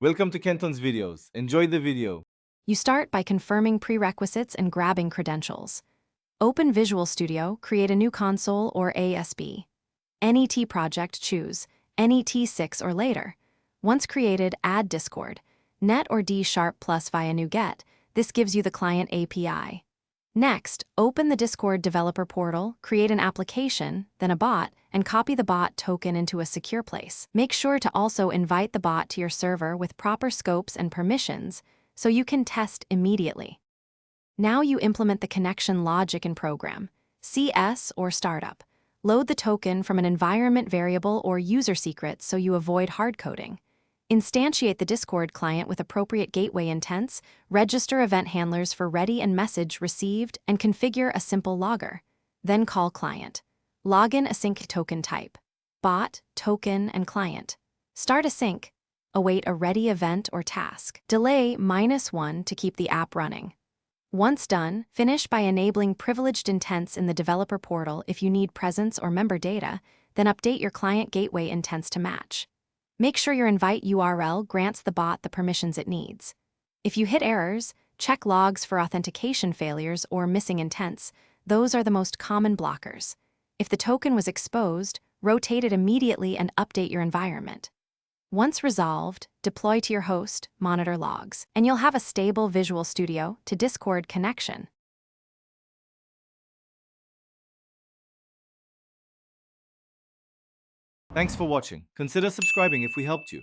Welcome to Kenton's videos. Enjoy the video. You start by confirming prerequisites and grabbing credentials. Open Visual Studio, create a new console or ASB. NET project, choose NET6 or later. Once created, add Discord. Net or D# plus via NuGet. This gives you the client API. Next, open the Discord developer portal, create an application, then a bot, and copy the bot token into a secure place. Make sure to also invite the bot to your server with proper scopes and permissions so you can test immediately. Now you implement the connection logic and program, CS or startup. Load the token from an environment variable or user secret so you avoid hardcoding. Instantiate the Discord client with appropriate gateway intents, register event handlers for ready and message received, and configure a simple logger. Then call client. Login async token type. Bot, token, and client. Start async. Await a ready event or task. Delay -1 to keep the app running. Once done, finish by enabling privileged intents in the developer portal if you need presence or member data, then update your client gateway intents to match. Make sure your invite URL grants the bot the permissions it needs. If you hit errors, check logs for authentication failures or missing intents. Those are the most common blockers. If the token was exposed, rotate it immediately and update your environment. Once resolved, deploy to your host, monitor logs, and you'll have a stable Visual Studio to Discord connection. Thanks for watching. Consider subscribing if we helped you.